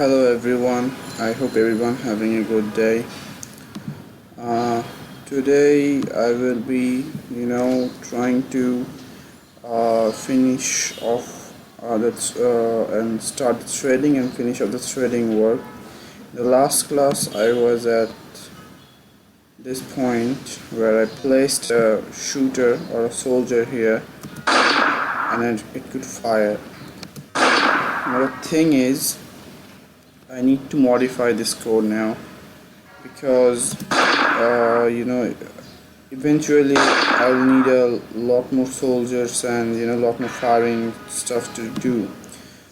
Hello everyone, I hope everyone having a good day. Today I will be trying to finish off and start the threading and finish off the threading work. The last class I was at this point where I placed a shooter or a soldier here and then it could fire. Now the thing is, I need to modify this code now because eventually I'll need a lot more soldiers and a lot more firing stuff to do.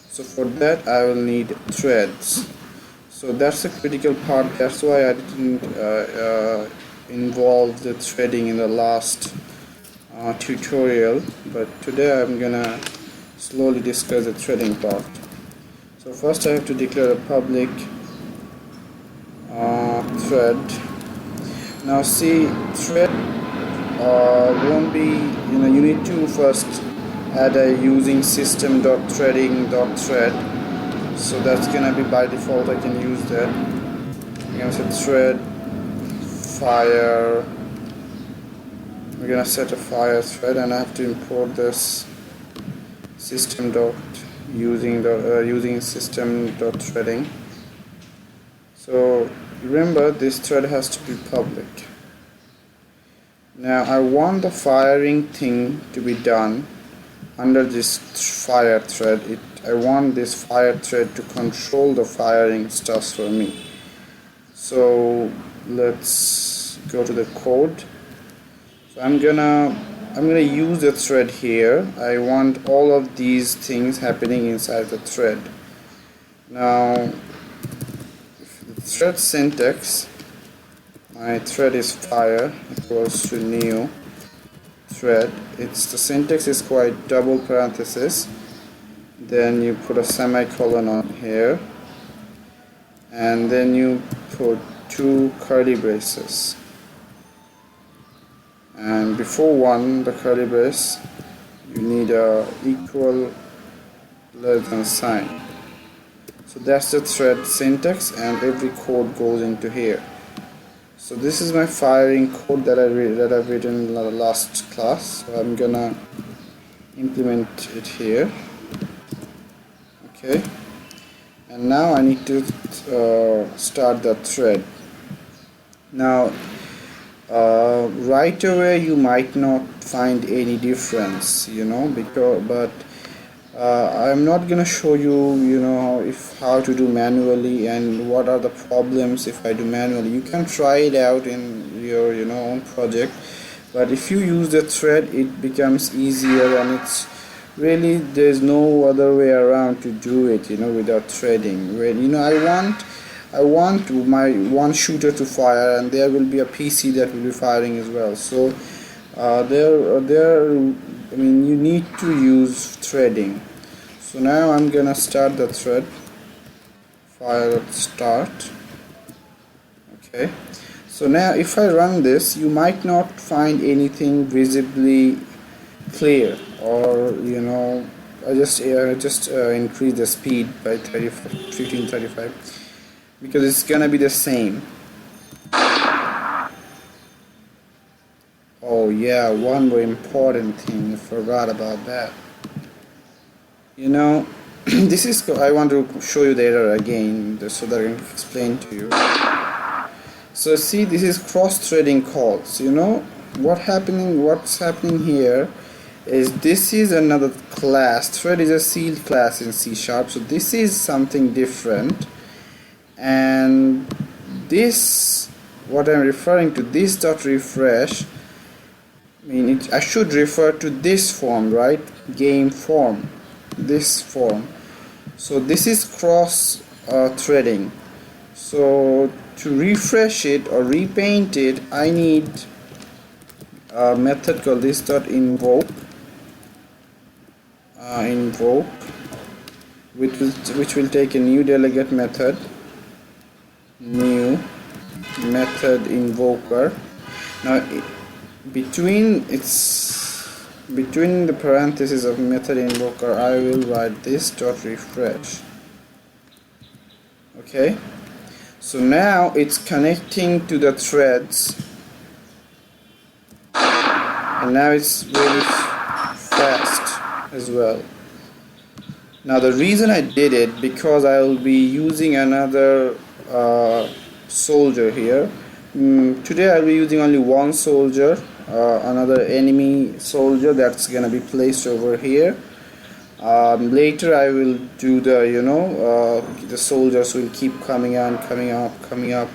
So for that I will need threads. So that's a critical part. That's why I didn't involve the threading in the last tutorial, but today I'm gonna slowly discuss the threading part. So first I have to declare a public thread. Now see, thread won't be, you need to first add a using system.threading.thread. So that's gonna be by default. I can use that. I'm gonna set thread fire. We're gonna set a fire thread, and I have to import this using system.threading. So remember, this thread has to be public. Now I want the firing thing to be done under this fire thread. I want this fire thread to control the firing stuff for me. So let's go to the code. So I'm gonna use the thread here. I want all of these things happening inside the thread. Now the thread syntax, my thread is fire equals to new thread. The syntax is quite double parenthesis, then you put a semicolon on here, and then you put two curly braces, and before the curly brace, you need a equal less than sign. So that's the thread syntax, and every code goes into here. So this is my firing code that I've written in the last class. So I'm gonna implement it here. Okay, and now I need to start the thread. Now right away you might not find any difference, but I'm not gonna show you how to do manually and what are the problems if I do manually. You can try it out in your own project, but if you use the thread it becomes easier, and it's really, there's no other way around to do it without threading. When I want my one shooter to fire, and there will be a PC that will be firing as well. So you need to use threading. So now I'm gonna start the thread. Fire start. Okay. So now if I run this, you might not find anything visibly clear, or I just increase the speed by 1535 because it's gonna be the same. Oh yeah, one more important thing, I forgot about that. This is, I want to show you the error again so that I can explain to you. So see, this is cross-threading calls. What's happening here is this is another class. Thread is a sealed class in C#, so this is something different. And this, what I'm referring to, this dot refresh, I should refer to this form, right? Game form, this form. So this is cross threading. So to refresh it or repaint it, I need a method called this dot invoke, which will take a new delegate method, new method invoker. Now between the parentheses of method invoker, I will write this dot refresh. Okay, so now it's connecting to the threads, and now it's really fast as well. Now the reason I did it, because I will be using another soldier here. Today I'll be using only one soldier, another enemy soldier that's gonna be placed over here. Later I will do the soldiers will keep coming on, coming up.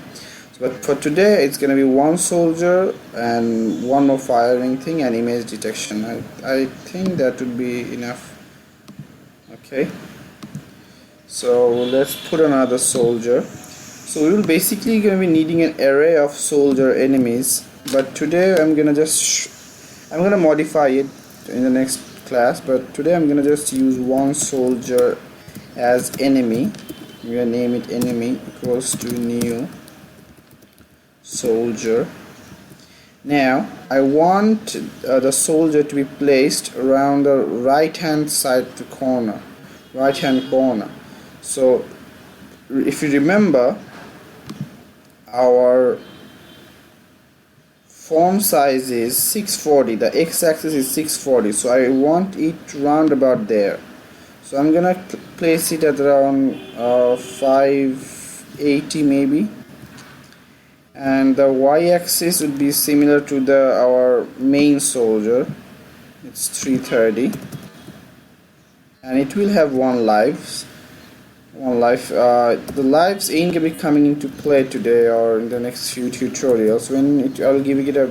But for today it's gonna be one soldier and one more firing thing and image detection. I think that would be enough. Okay, so let's put another soldier. So we will basically gonna be needing an array of soldier enemies, but today I'm gonna modify it in the next class, but today I'm gonna just use one soldier as enemy. I'm gonna name it enemy equals to new soldier. Now I want the soldier to be placed around the right hand corner. So if you remember, our font size is 640, the x-axis is 640, so I want it round about there. So I'm gonna place it at around 580 maybe, and the y-axis would be similar to our main soldier. It's 330, and it will have one life. The lives ain't gonna be coming into play today or in the next few tutorials. When I'll give it a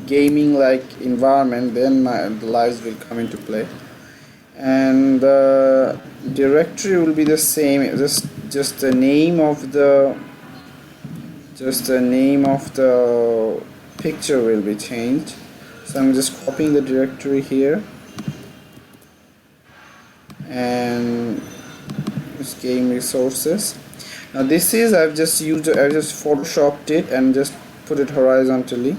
gaming like environment, then the lives will come into play, and the directory will be the same. Just the name of the picture will be changed. So I'm just copying the directory here and just game resources. Now this is I've just photoshopped it and just put it horizontally.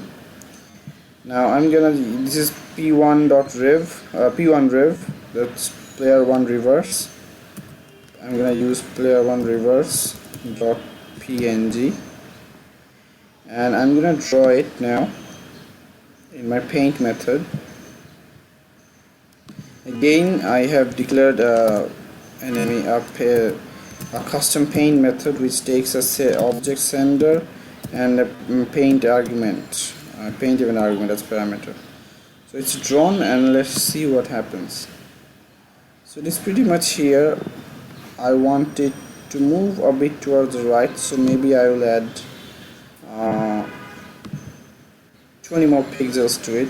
Now this is p1.rev, that's player one reverse. I'm gonna use player one reverse dot png, and I'm gonna draw it now in my paint method. Again, I have declared a custom paint method which takes a object sender and a paint argument, paint event argument as parameter. So it's drawn, and let's see what happens. So it is pretty much here. I want it to move a bit towards the right, so maybe I will add 20 more pixels to it.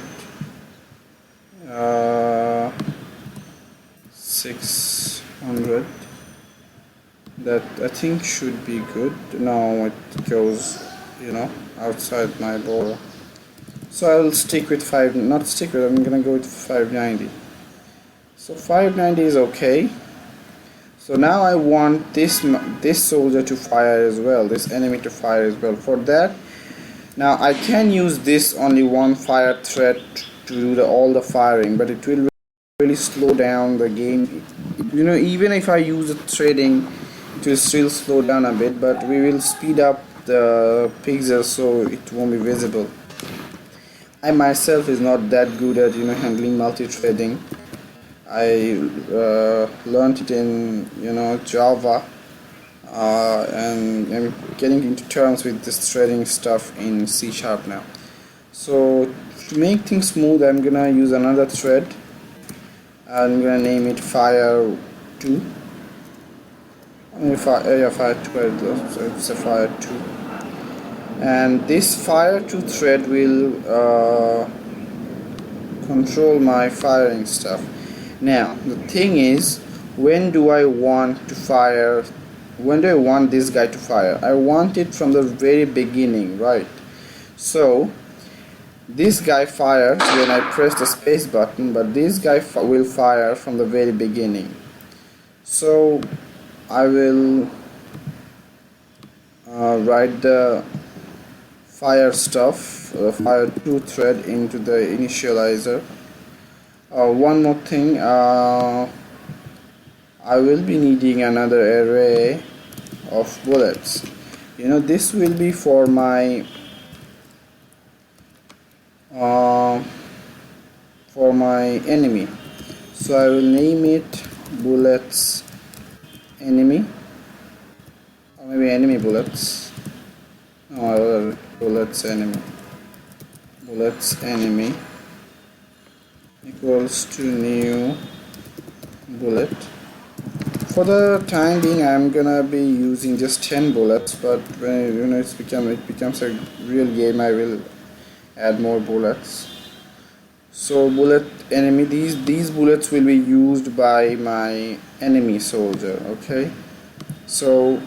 600. That I think should be good. Now it goes outside my border, so I will stick with I'm gonna go with 590. So 590 is okay. So now I want this soldier to fire as well, this enemy to fire as well. For that, now I can use this only one fire thread to do all the firing, but it will really slow down the game. Even if I use the threading, it will still slow down a bit, but we will speed up the pixels so it won't be visible. I myself is not that good at handling multi-threading. I learned it in Java, and I'm getting into terms with this threading stuff in C# now. So to make things smooth, I'm gonna use another thread. I'm gonna name it fire 2. Fire 2, so it's a fire 2, and this fire 2 thread will control my firing stuff. Now the thing is, when do I want this guy to fire? I want it from the very beginning, right? So this guy fires when I press the space button, but this guy will fire from the very beginning. So I will write the fire stuff, fire 2 thread into the initializer. One more thing, I will be needing another array of bullets. This will be for my enemy, so I will name it bullets enemy, or maybe enemy bullets. No, bullets enemy equals to new bullet. For the time being, I'm gonna be using just 10 bullets, but when it becomes a real game, I will add more bullets. So bullet enemy, these bullets will be used by my enemy soldier. Okay, so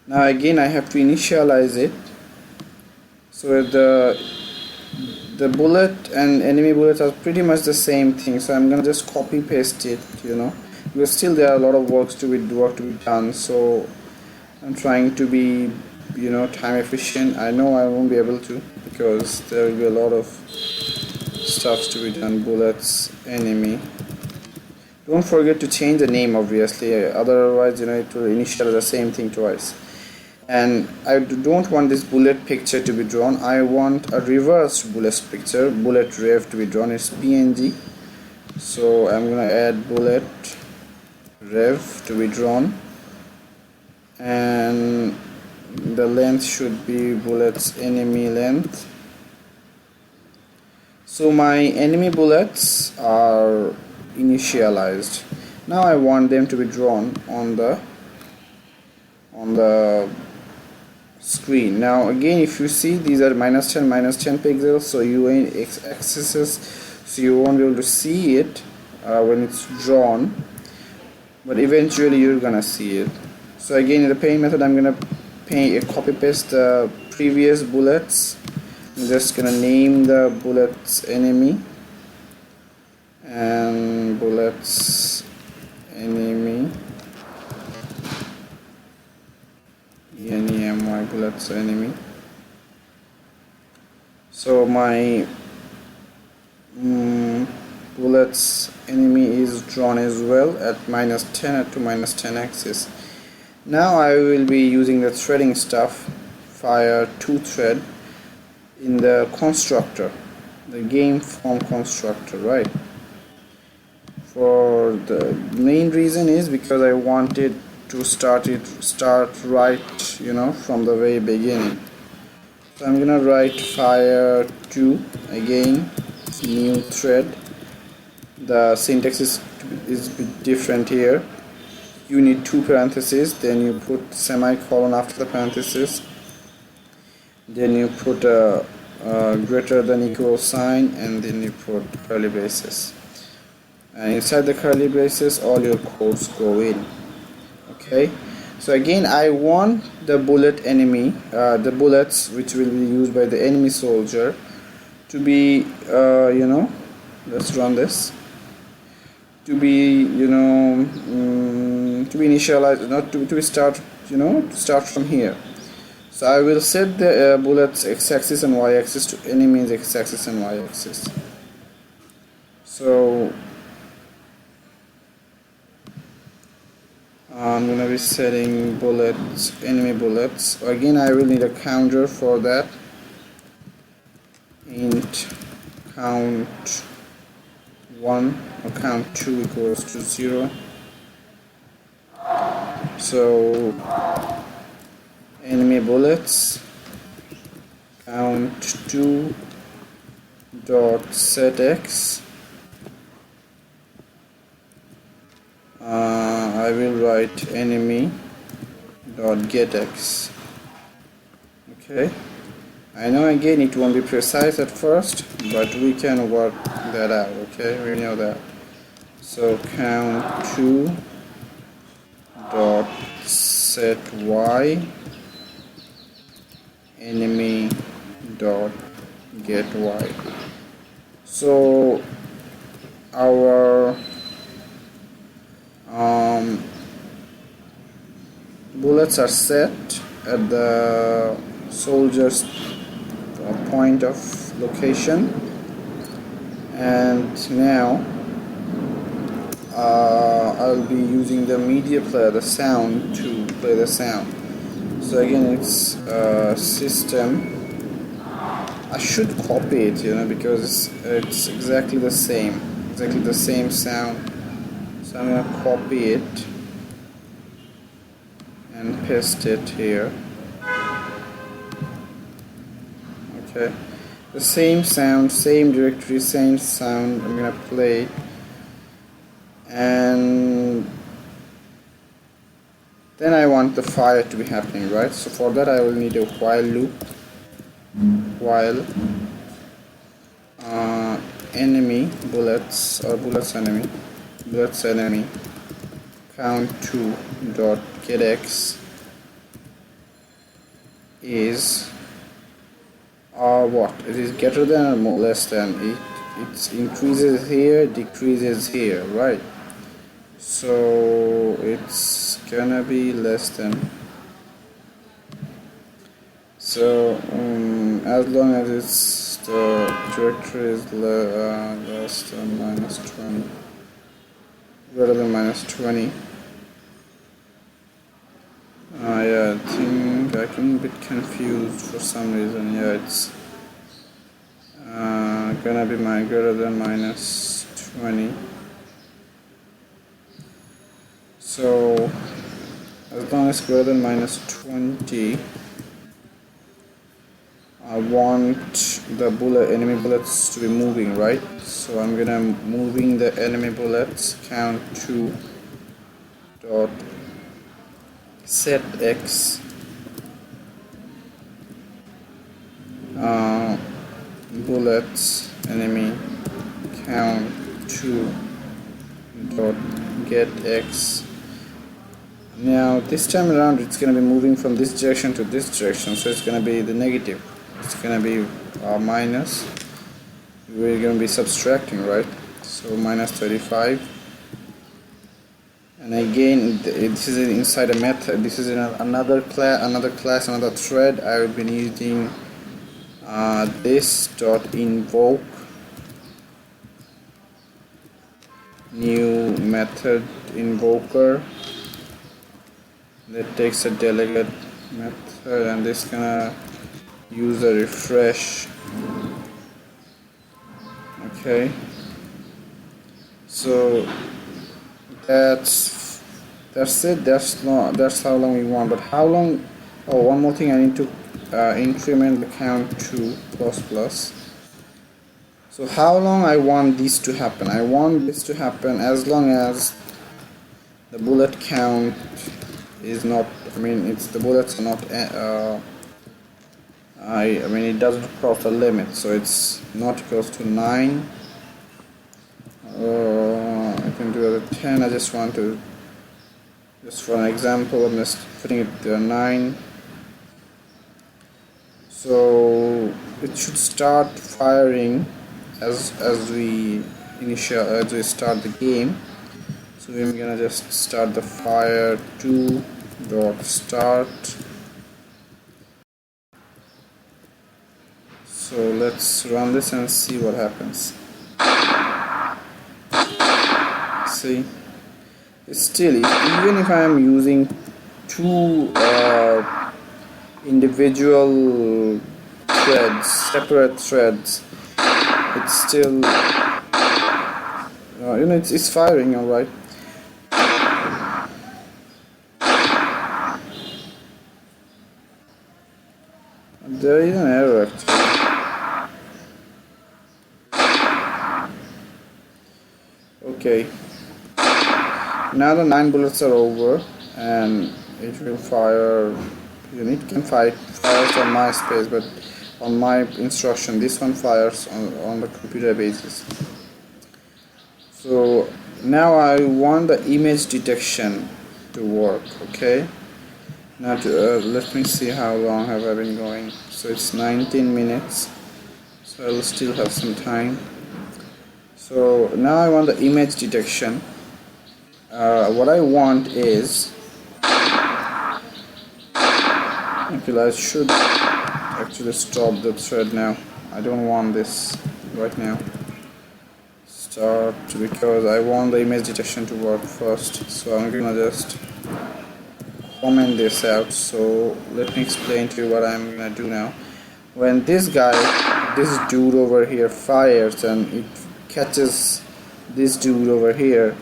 now again I have to initialize it. So the bullet and enemy bullets are pretty much the same thing, so I'm gonna just copy paste it, because still there are a lot of work to be done. So I'm trying to be time efficient. I know I won't be able to, because there will be a lot of stuff to be done. Bullets enemy, don't forget to change the name, obviously, otherwise it will initialize the same thing twice. And I don't want this bullet picture to be drawn. I want a reversed bullet picture, bullet rev, to be drawn. It's PNG, so I'm gonna add bullet rev to be drawn, and the length should be bullets enemy length. So my enemy bullets are initialized. Now I want them to be drawn on the screen. Now again, if you see, these are -10 pixels, so you ain't axes, so you won't be able to see it when it's drawn, but eventually you're gonna see it. So again, in the paint method, I'm gonna copy paste the previous bullets. I'm just gonna name the bullets enemy and bullets enemy enemy bullets enemy. So my bullets enemy is drawn as well at -10 to -10 axis. Now I will be using the threading stuff, fire to thread, in the constructor, the game form constructor, right? For the main reason is because I wanted to start right, from the very beginning. So I'm gonna write fire to, again, new thread. The syntax is a bit different here. You need 2 parentheses, then you put semicolon after the parenthesis, then you put a greater than equal sign, and then you put curly braces, and inside the curly braces all your codes go in. Okay, so again, I want the bullet enemy, the bullets which will be used by the enemy soldier, to be let's run this, to be to be initialized, not to be start from here. So I will set the bullets x-axis and y-axis to enemy's x-axis and y-axis. So I'm gonna be setting bullets, enemy bullets. Again, I will need a counter for that. Int count 1 or count 2 equals to 0. So enemy bullets count 2 dot set x. I will write enemy dot get x. Okay, I know again it won't be precise at first, but we can work that out. Okay, we know that. So count 2 dot set y enemy dot get y. So our bullets are set at the soldier's point of location, and now I'll be using the media player, the sound, to play the sound. So again, it's system. I should copy it, because it's exactly the same sound. So I'm gonna copy it and paste it here. Okay, the same sound, same directory, same sound. I'm gonna play, and then I want the fire to be happening, right? So for that I will need a while loop. While enemy bullets enemy count 2 dot get x is what? It is greater than or more, less than. It increases here, decreases here, right? So it's gonna be less than. So as long as it's the directory is less than -20, greater than -20. Yeah, I think I'm a bit confused for some reason. Yeah, it's gonna be greater than -20. So as long as greater than -20, I want the enemy bullets to be moving, right? So I'm gonna moving the enemy bullets count 2 dot set x bullets enemy count 2 dot get x. Now this time around it's gonna be moving from this direction to this direction, so it's gonna be the negative. It's gonna be minus. We're gonna be subtracting, right? So -35. And again, this is inside a method. This is in another class, another thread. I will be using this dot invoke new method invoker that takes a delegate method, and this gonna use a refresh. Okay, so that's it. That's how long we want. But how long? Oh, one more thing, I need to increment the count to ++. So how long I want this to happen? I want this to happen as long as the bullet count is not, the bullets are not it doesn't cross the limit, so it's not equals to 9. I can do it at 10. I just want to, just for an example, I'm just putting it to 9. So it should start firing as we start the game. So we're gonna just start the fire 2 dot start. So let's run this and see what happens. See, it's still, even if I am using two individual threads, separate threads, it's still it's firing, all right. There is an error actually. Okay, now the 9 bullets are over, and it will fire. It can fire on my space, but on my instruction, this one fires on the computer basis. So now I want the image detection to work. Okay, now let me see how long have I been going. So it's 19 minutes, so I will still have some time. So now I want the image detection. What I want is, I should actually stop the thread now. I don't want this right now. start, because I want the image detection to work first. So I'm gonna just comment this out. So let me explain to you what I'm gonna do now. When this dude over here fires and it catches this dude over here,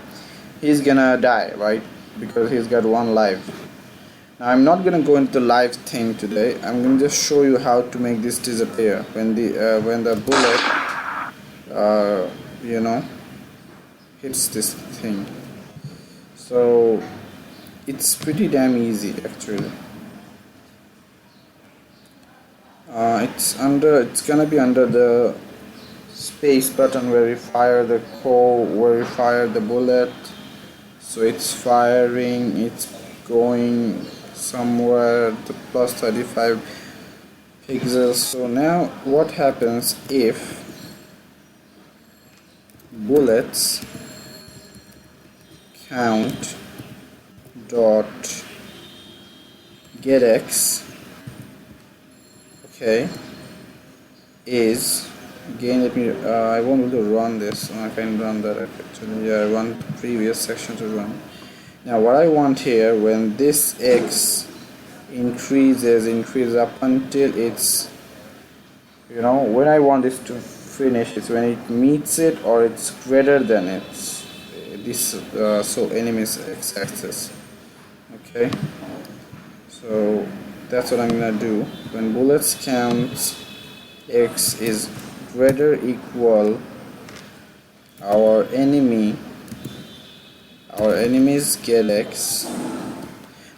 he's gonna die, right? Because he's got one life. Now I'm not gonna go into the live thing today. I'm gonna just show you how to make this disappear when the bullet you know, hits this thing. So it's pretty damn easy actually. It's gonna be under the space button where you fire the where you fire the bullet. So it's firing, it's going somewhere the plus 35 pixels. So now what happens if bullets count dot getx, okay, is again, let me I won't be able to run this. I can run that actually. Yeah, I want the previous section to run. Now what I want here, when this x increases up until it's, you know, when I want this to finish, it's when it meets it or it's greater than its so enemy's x-axis. Okay, so that's what I'm gonna do. When bullets count x is greater equal our enemies get x.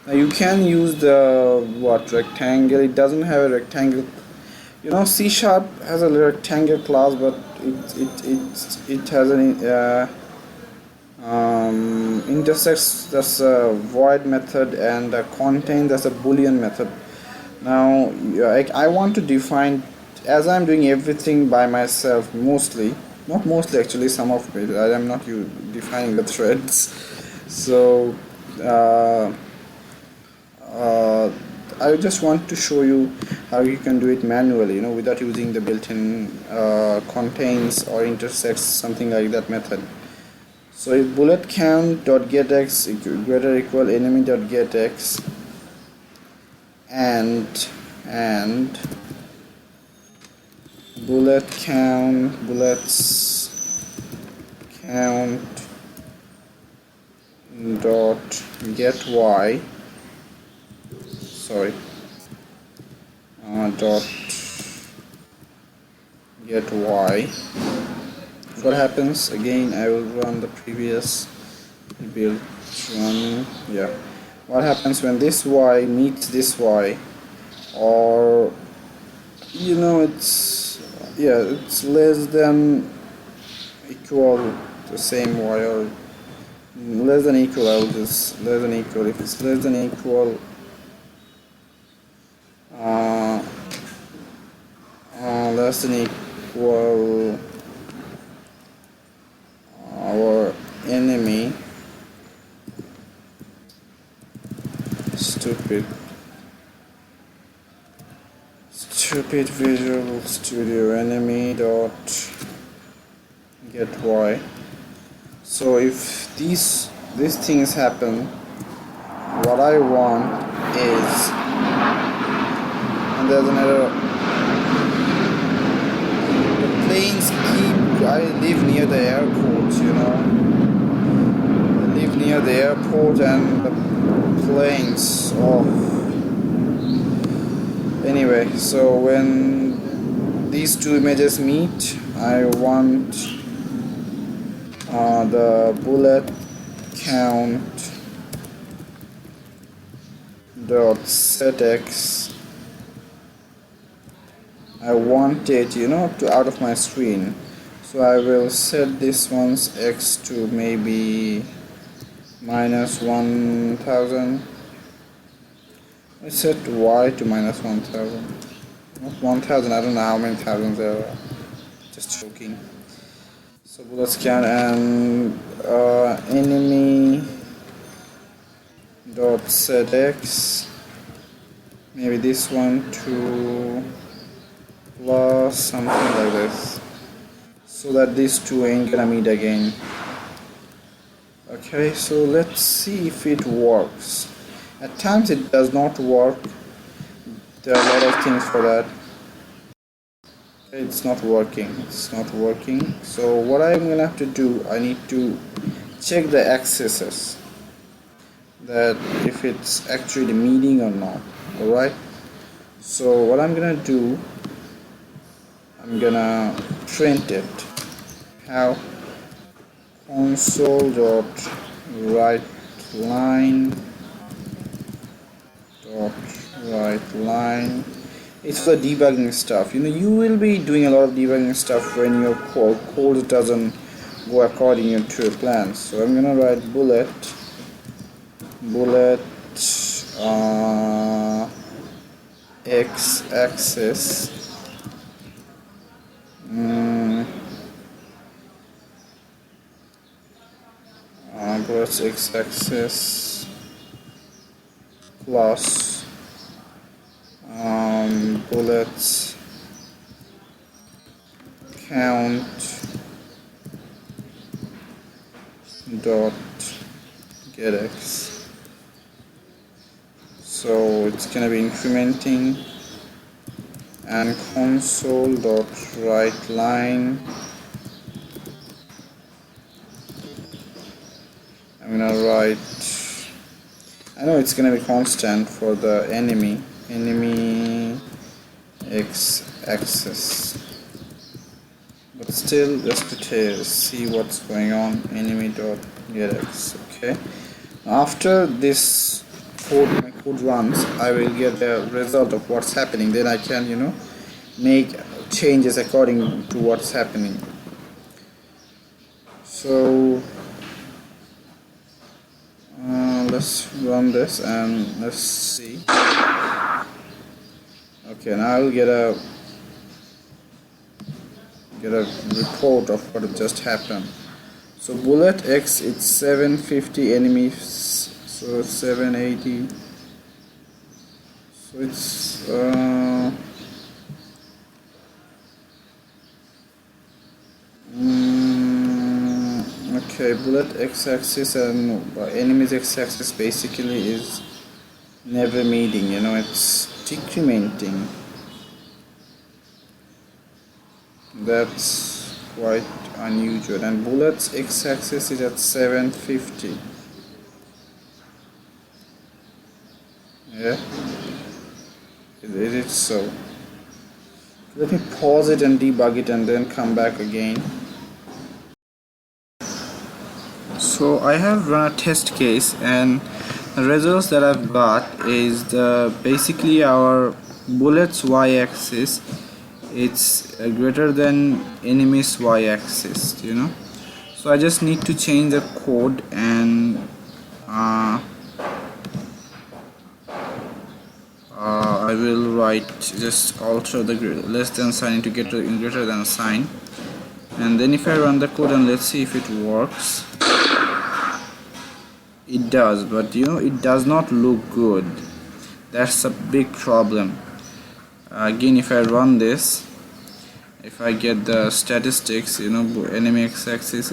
Now you can use the rectangle. It doesn't have a rectangle. You know, C# has a rectangle class, but it has an intersects, that's a void method, and contain, that's a boolean method. Now I want to define, as I'm doing everything by myself, mostly, not mostly actually, some of it I am not defining the threads. So I just want to show you how you can do it manually, you know, without using the built-in contains or intersects, something like that method. So if bullet count dot getx greater equal enemy dot getx and bullets count dot get y, sorry, dot get y, what happens, again I will run the previous build run. Yeah, what happens when this y meets this y, or, you know, it's less than equal the same y, or less than equal, I will just less than equal. If it's less than equal, less than equal our enemy, stupid Visual Studio enemy dot get y. So if these things happen, what I want is, and there's an error, the planes I live near the airport, you know, I live near the airport and the planes off. Anyway, so when these two images meet, I want the bullet count dot set x. I want it, you know, to out of my screen. So I will set this one's x to maybe minus 1000. I set y to minus 1000. Not 1000, I don't know how many thousands there are. Just joking. So bullets count and enemy dot set x. Maybe this one to plus something like this. so that these two ain't gonna meet again. Okay, so let's see if it works. At times it does not work. There are a lot of things for that. Okay, it's not working. So what I'm gonna have to do, I need to check the accesses, that if it's actually meeting or not. Alright, so what I'm gonna do, I'm gonna print it. How console dot write line dot write line. It's for debugging stuff. You will be doing a lot of debugging stuff when your code doesn't go according to your plans. So I'm gonna write bullet x-axis bullets x-axis plus bullets count dot getX. So it's gonna be incrementing, and console dot write line, I'm gonna write, I know it's gonna be constant for the enemy x-axis, but still just to see what's going on, enemy dot getX. Okay, after this my code runs, I will get the result of what's happening. Then I can make changes according to what's happening. So let's run this and let's see. Okay, now I'll get a report of what just happened. So bullet X, it's 750 enemies, so 780. So it's okay, bullet x-axis and enemies x-axis basically is never meeting, it's decrementing. That's quite unusual. And bullets x-axis is at 750. Yeah, it is so. Let me pause it and debug it and then come back again. So I have run a test case, and the results that I've got is basically our bullets y-axis, it's greater than enemy's y-axis, so I just need to change the code, and I will write, just alter the less than sign into greater than sign, and then if I run the code and let's see if it works. It does, but it does not look good. That's a big problem. Again, if I run this, if I get the statistics, enemy x-axis,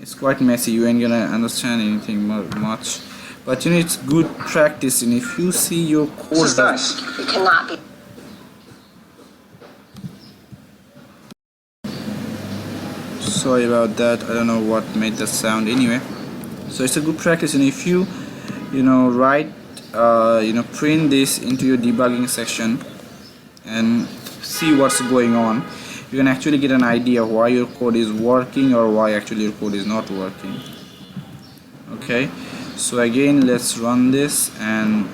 it's quite messy. You ain't gonna understand anything much, but it's good practice. And if you see your code, you cannot be. Sorry about that, I don't know what made that sound. Anyway, so it's a good practice, and if you write print this into your debugging section and see what's going on, you can actually get an idea of why your code is working or why actually your code is not working. Okay, so again let's run this, and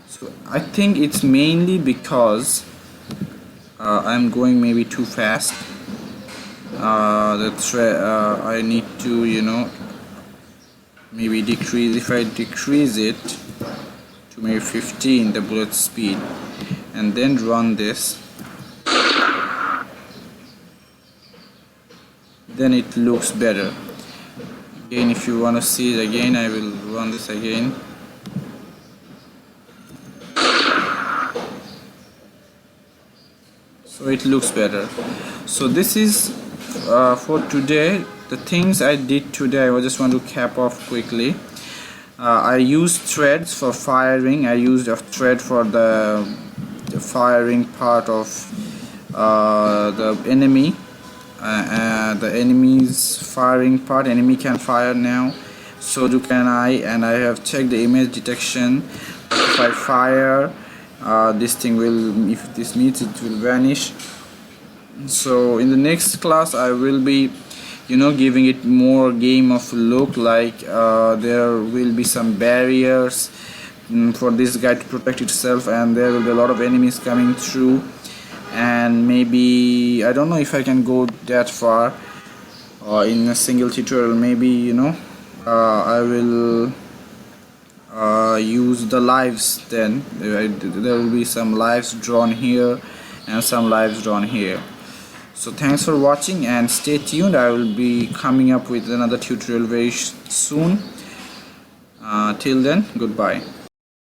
so I think it's mainly because I'm going maybe too fast. I need to maybe decrease. If I decrease it to maybe 15, the bullet speed, and then run this, then it looks better. Again, if you want to see it again, I will run this again. So so it looks better. So this is for today. The things I did today, I just want to cap off quickly. I used threads for firing. I used a thread for the firing part of the enemy. The enemy's firing part. Enemy can fire now, so do can I. And I have checked the image detection. If I fire, this thing will, if this meets, it will vanish. So in the next class I will be giving it more game of look, like there will be some barriers for this guy to protect itself, and there will be a lot of enemies coming through, and maybe I don't know if I can go that far in a single tutorial. Maybe I will use the lives. Then there will be some lives drawn here and some lives drawn here. So thanks for watching and stay tuned. I will be coming up with another tutorial very soon. Till then, goodbye.